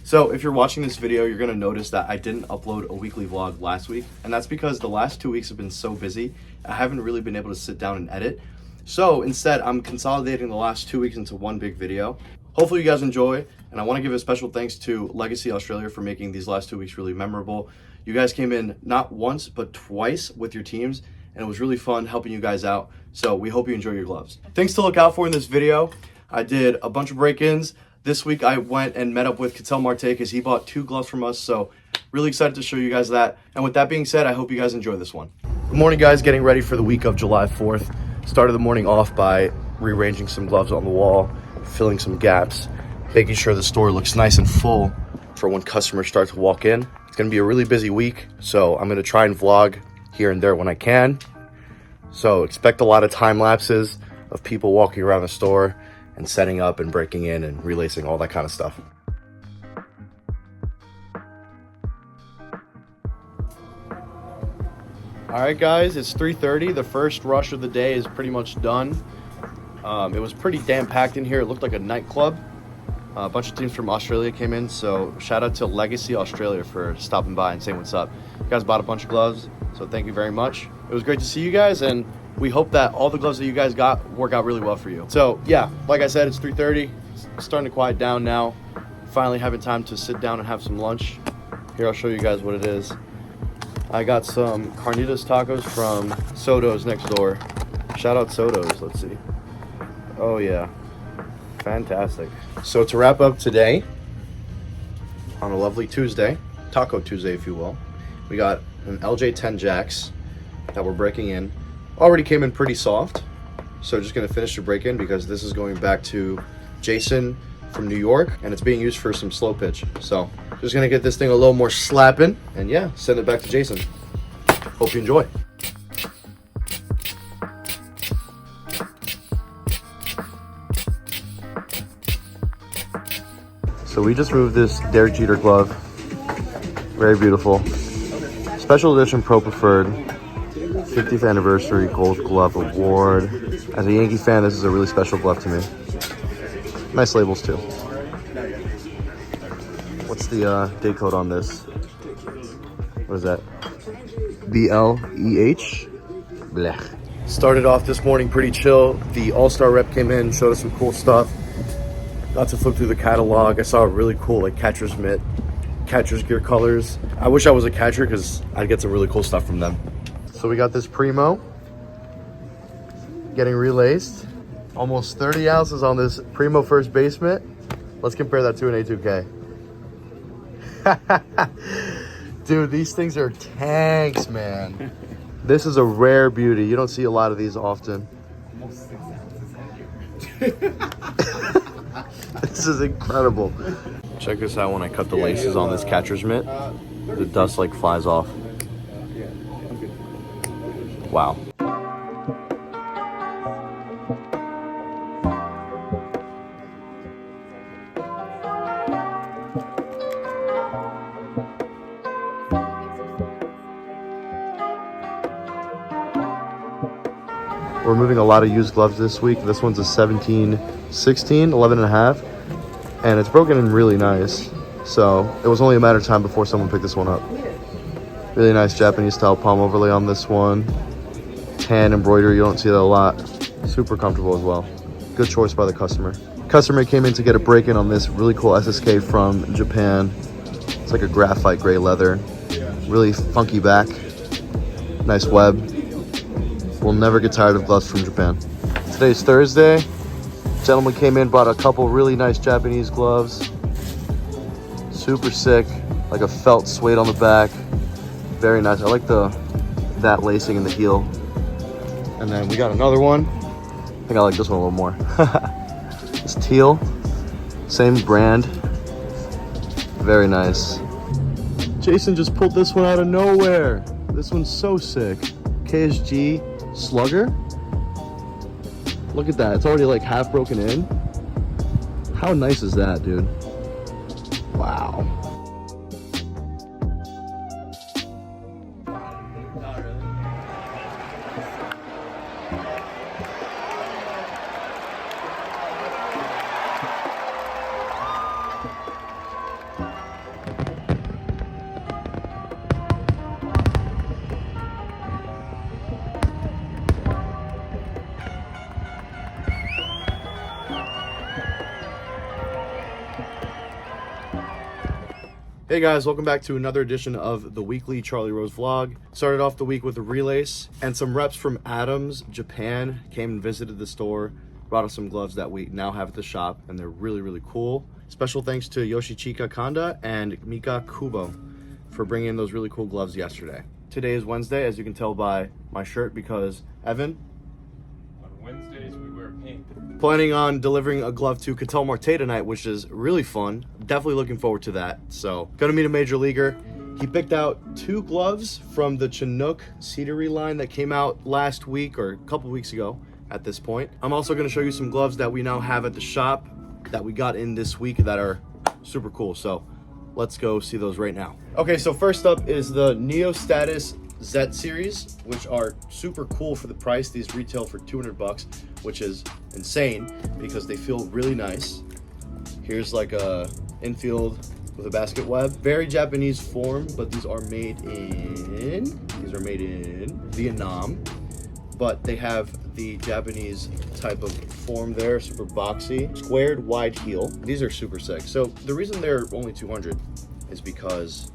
So if you're watching this video, you're gonna notice that I didn't upload a weekly vlog last week, and that's because the last 2 weeks have been so busy, I haven't really been able to sit down and edit. So instead, I'm consolidating the last 2 weeks into one big video. Hopefully you guys enjoy, and I wanna give a special thanks to Legacy Australia for making these last 2 weeks really memorable. You guys came in not once, but twice with your teams, and it was really fun helping you guys out. So we hope you enjoy your gloves. Things to look out for in this video. I did a bunch of break-ins. This week I went and met up with Ketel Marte because he bought 2 gloves from us. So really excited to show you guys that. And with that being said, I hope you guys enjoy this one. Good morning, guys. Getting ready for the week of July 4th. Started the morning off by rearranging some gloves on the wall, filling some gaps, making sure the store looks nice and full for when customers start to walk in. It's gonna be a really busy week, so I'm gonna try and vlog here and there when I can. So expect a lot of time lapses of people walking around the store and setting up and breaking in and relacing, all that kind of stuff. All right, guys, it's 3:30. The first rush of the day is pretty much done. It was pretty damn packed in here. It looked like a nightclub. A bunch of teams from Australia came in, so shout out to Legacy Australia for stopping by and saying what's up. You guys bought a bunch of gloves, so thank you very much. It was great to see you guys, and we hope that all the gloves that you guys got work out really well for you. So yeah, like I said, it's 3:30. It's starting to quiet down now. Finally having time to sit down and have some lunch. Here, I'll show you guys what it is. I got some carnitas tacos from Soto's next door. Shout out Soto's, let's see. Oh yeah, fantastic. So to wrap up today, on a lovely Tuesday, Taco Tuesday if you will, we got an LJ10 Jacks that we're breaking in. Already came in pretty soft, so just gonna finish the break-in because this is going back to Jason from New York, and it's being used for some slow pitch. So just gonna get this thing a little more slapping, and yeah, send it back to Jason. Hope you enjoy. So we just moved this Derek Jeter glove. Very beautiful. Special edition Pro Preferred 50th Anniversary Gold Glove Award. As a Yankee fan, this is a really special glove to me. Nice labels too. What's the date code on this? What is that? BLEH? Blech. Started off this morning pretty chill. The All-Star rep came in, showed us some cool stuff. Got to flip through the catalog. I saw a really cool like catcher's mitt, catcher's gear colors. I wish I was a catcher because I'd get some really cool stuff from them. So we got this Primo getting relaced. Almost 30 ounces on this Primo first baseman. Let's compare that to an A2K. Dude, these things are tanks, man. This is a rare beauty. You don't see a lot of these often. Almost 6 ounces This is incredible. Check this out when I cut the laces on this catcher's mitt. The dust like flies off. Wow. We're moving a lot of used gloves this week. This one's a 17-16, 11 and a half, and it's broken in really nice. So it was only a matter of time before someone picked this one up. Really nice Japanese style palm overlay on this one. Tan embroidery, you don't see that a lot. Super comfortable as well. Good choice by the customer. Customer came in to get a break-in on this really cool SSK from Japan. It's like a graphite gray leather. Really funky back. Nice web. We'll never get tired of gloves from Japan. Today's Thursday. Gentleman came in, bought a couple really nice Japanese gloves. Super sick, like a felt suede on the back. Very nice. I like that lacing in the heel. And then we got another one. I think I like this one a little more. It's teal, same brand. Very nice. Jason just pulled this one out of nowhere. This one's so sick. KSG Slugger. Look at that. It's already like half broken in. How nice is that, dude? Wow. Hey guys, welcome back to another edition of the weekly Charlie Rose vlog. Started off the week with a relace and some reps from Adams, Japan came and visited the store, brought us some gloves that we now have at the shop, and they're really, really cool. Special thanks to Yoshichika Kanda and Mika Kubo for bringing in those really cool gloves yesterday. Today is Wednesday, as you can tell by my shirt, because Evan, On Wednesdays, we wear pink. planning on delivering a glove to Clairemont tonight, which is really fun. Definitely looking forward to that. So, gonna meet a major leaguer. He picked out 2 gloves from the Chinook Cedary line that came out last week or a couple weeks ago at this point. I'm also gonna show you some gloves that we now have at the shop that we got in this week that are super cool. So, let's go see those right now. Okay, so first up is the Neostatus Z series, which are super cool for the price. These retail for $200, which is insane because they feel really nice. Here's like a infield with a basket web. Very Japanese form, but these are made in Vietnam, but they have the Japanese type of form there, super boxy, squared wide heel. These are super sick. So the reason they're only 200 is because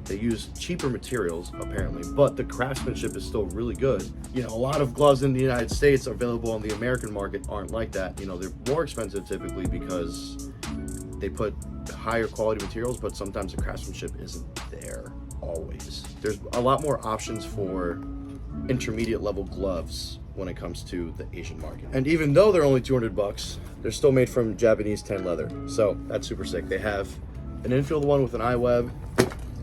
they use cheaper materials, apparently, but the craftsmanship is still really good. You know, a lot of gloves in the United States available on the American market aren't like that. You know, they're more expensive typically because they put higher quality materials, but sometimes the craftsmanship isn't there always. There's a lot more options for intermediate level gloves when it comes to the Asian market. And even though they're only $200, they're still made from Japanese tan leather. So that's super sick. They have an infield one with an eye web,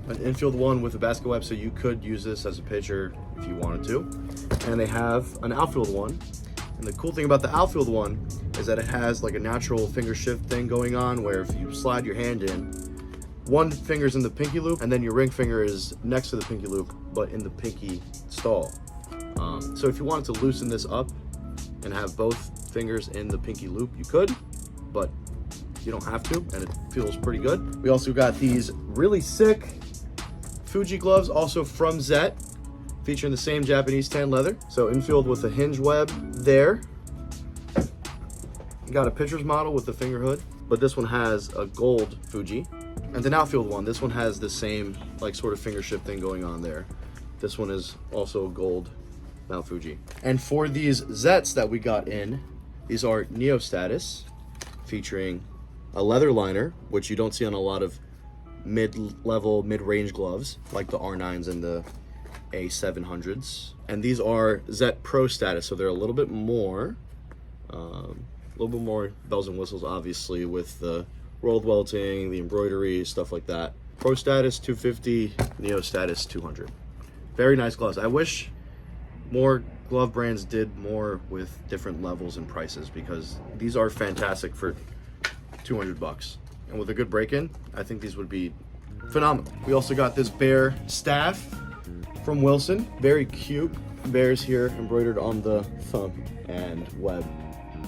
an infield one with a basket web, so you could use this as a pitcher if you wanted to. And they have an outfield one. And the cool thing about the outfield one is that it has like a natural finger shift thing going on, where if you slide your hand in, one finger's in the pinky loop and then your ring finger is next to the pinky loop, but in the pinky stall. So if you wanted to loosen this up and have both fingers in the pinky loop, you could, but you don't have to, and it feels pretty good. We also got these really sick Fuji gloves, also from Zet, featuring the same Japanese tan leather. So infield with a hinge web there. You got a pitcher's model with the finger hood, but this one has a gold Fuji. And an outfield one, this one has the same like sort of finger shift thing going on there. This one is also a gold Mount Fuji. And for these Zets that we got in, these are Neostatus, featuring a leather liner, which you don't see on a lot of mid-level, mid-range gloves, like the R9s and the A700s. And these are Zet Pro status, so they're a little bit more bells and whistles, obviously, with the rolled welting, the embroidery, stuff like that. Pro status 250, Neo status 200. Very nice gloves. I wish more glove brands did more with different levels and prices, because these are fantastic for $200. And with a good break-in, I think these would be phenomenal. We also got this bear staff from Wilson. Very cute. Bears here embroidered on the thumb and web.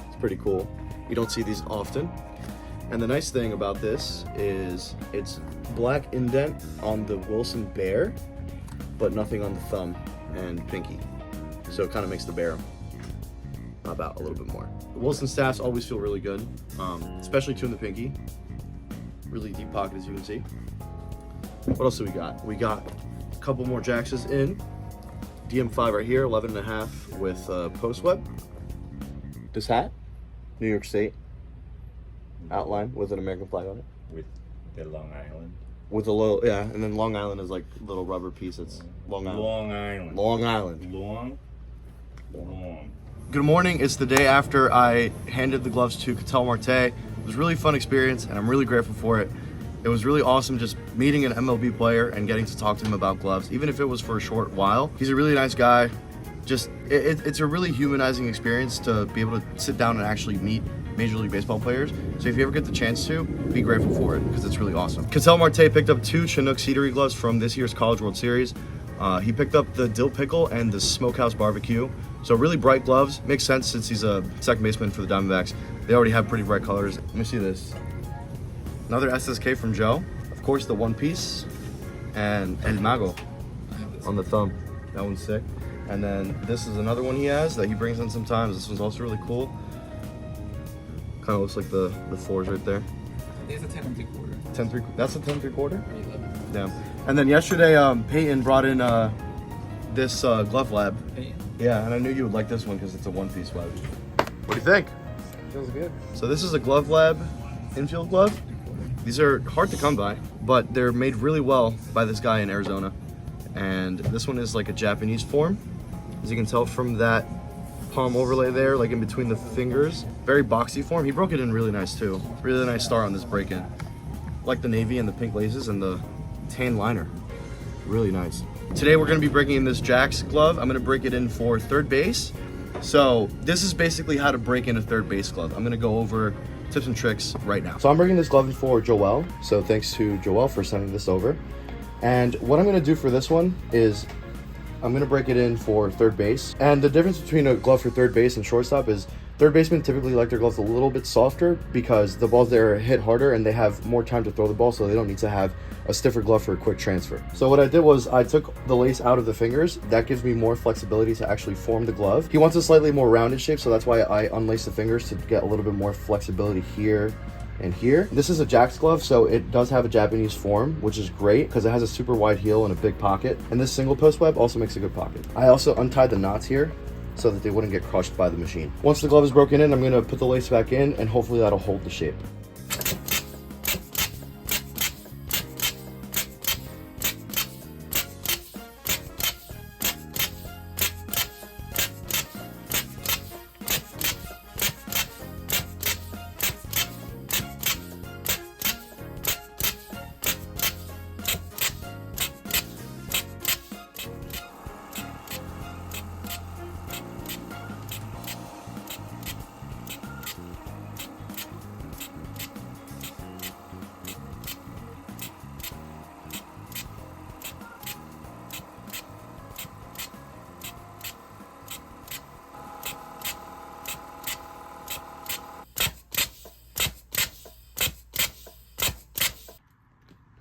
It's pretty cool. You don't see these often. And the nice thing about this is it's black indent on the Wilson bear, but nothing on the thumb and pinky. So it kind of makes the bear pop out a little bit more. The Wilson staffs always feel really good, especially two in the pinky. Really deep pocket, as you can see. What else do we got? We got a couple more Jaxes in. DM5 right here, 11.5 with post web. This hat, New York State outline with an American flag on it. With the Long Island. With a little, yeah, and then Long Island is like little rubber piece. It's Long Island. Long Island. Long Island. Long. Good morning. It's the day after I handed the gloves to Clairemont. It was a really fun experience, and I'm really grateful for it. It was really awesome just meeting an MLB player and getting to talk to him about gloves, even if it was for a short while. He's a really nice guy. Just, it's a really humanizing experience to be able to sit down and actually meet Major League Baseball players. So if you ever get the chance to, be grateful for it, because it's really awesome. Clairemont picked up 2 Chinook Cedary gloves from this year's College World Series. He picked up the Dill Pickle and the Smokehouse Barbecue. So really bright gloves. Makes sense since he's a second baseman for the Diamondbacks. They already have pretty bright colors. Let me see this. Another SSK from Joe. Of course, the One Piece and El Mago on the thumb. That one's sick. And then this is another one he has that he brings in sometimes. This one's also really cool. Kind of looks like the fours right there. There's a 10 and 3/4. 10 3. That's a 10 3/4. Or 11. Damn. And then yesterday, Peyton brought in this glove lab. Hey, Yeah, and I knew you would like this one because it's a one-piece web. What do you think? feels good. So this is a glove lab infield glove. These are hard to come by, but they're made really well by this guy in Arizona. And this one is like a Japanese form. As you can tell from that palm overlay there, like in between the fingers. Very boxy form. He broke it in really nice too. Really nice star on this break-in. Like the navy and the pink laces and the tan liner. Really nice. Today we're gonna be breaking in this Jack's glove. I'm gonna break it in for third base. So this is basically how to break in a third base glove. I'm gonna go over tips and tricks right now. So I'm breaking this glove in for Joel. So thanks to Joel for sending this over. And what I'm gonna do for this one is I'm gonna break it in for third base. And the difference between a glove for third base and shortstop is third basemen typically like their gloves a little bit softer because the balls there hit harder and they have more time to throw the ball, so they don't need to have a stiffer glove for a quick transfer. So what I did was I took the lace out of the fingers. That gives me more flexibility to actually form the glove. He wants a slightly more rounded shape, so that's why I unlaced the fingers to get a little bit more flexibility here and here. This is a Jack's glove, so it does have a Japanese form, which is great because it has a super wide heel and a big pocket. And this single post web also makes a good pocket. I also untied the knots here so that they wouldn't get crushed by the machine. Once the glove is broken in, I'm gonna put the lace back in and hopefully that'll hold the shape.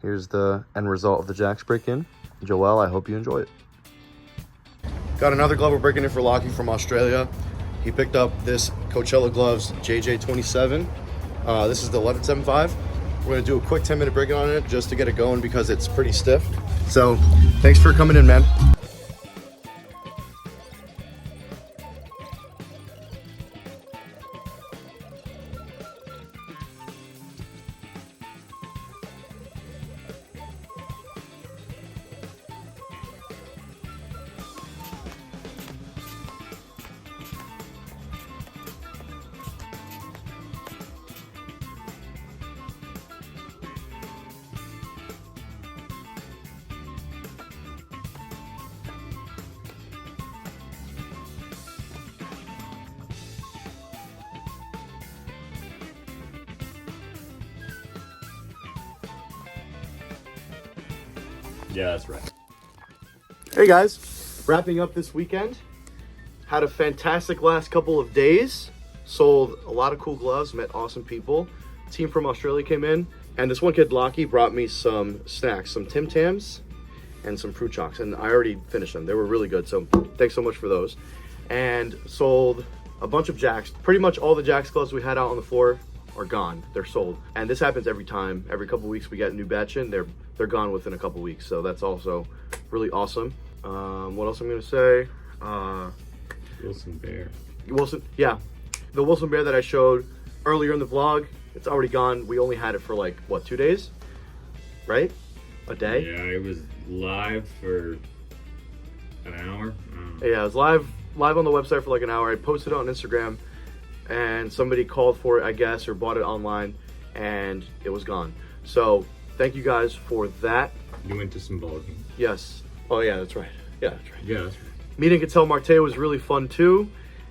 Here's the end result of the Jack's break-in. Joel, I hope you enjoy it. Got another glove we're breaking in for Lockie from Australia. He picked up this Coachella Gloves JJ27. This is the 1175. We're gonna do a quick 10-minute break-in on it just to get it going because it's pretty stiff. So thanks for coming in, man. Yeah, that's right. Hey guys, wrapping up this weekend. Had a fantastic last couple of days. Sold a lot of cool gloves, met awesome people. Team from Australia came in, and this one kid, Lockie, brought me some snacks, some Tim Tams and some fruit chalks, and I already finished them. They were really good, so thanks so much for those. And sold a bunch of Jacks. Pretty much all the Jacks gloves we had out on the floor are gone. They're sold. And this happens every time. Every couple weeks we get a new batch in. They're gone within a couple weeks. So that's also really awesome. What else I'm gonna say? Wilson Bear. Wilson, yeah. The Wilson Bear that I showed earlier in the vlog, it's already gone. We only had it for like, what, 2 days? Right? A day? Yeah, it was live for an hour. Yeah, it was live on the website for like an hour. I posted it on Instagram and somebody called for it, I guess, or bought it online, and it was gone. So thank you guys for that. You went to some ball games. Yes. Oh yeah, that's right. Yeah, that's right. Yeah, that's right. Meeting Cattell Marte was really fun too.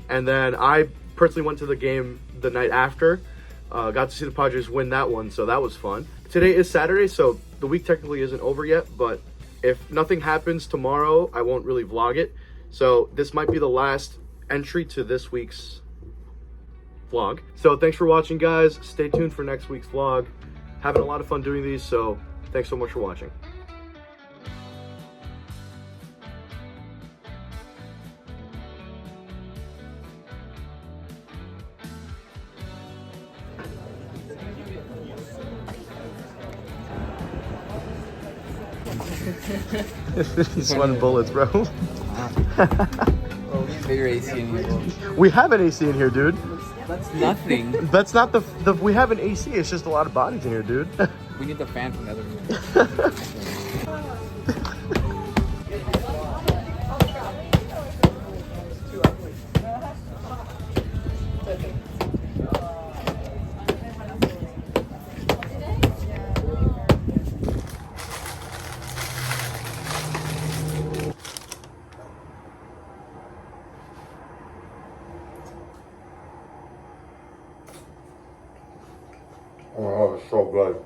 And then I personally went to the game the night after. Got to see the Padres win that one, so that was fun. Today is Saturday, so the week technically isn't over yet, but if nothing happens tomorrow, I won't really vlog it. So this might be the last entry to this week's vlog. So thanks for watching, guys. Stay tuned for next week's vlog. Having a lot of fun doing these, so thanks so much for watching. He's sweating bullets, bro. Oh, we need bigger AC in here. We have an AC in here, dude. That's nothing. That's not the we have an AC. It's just a lot of bodies in here, dude. We need the fan from the other room. Oh, it's so good.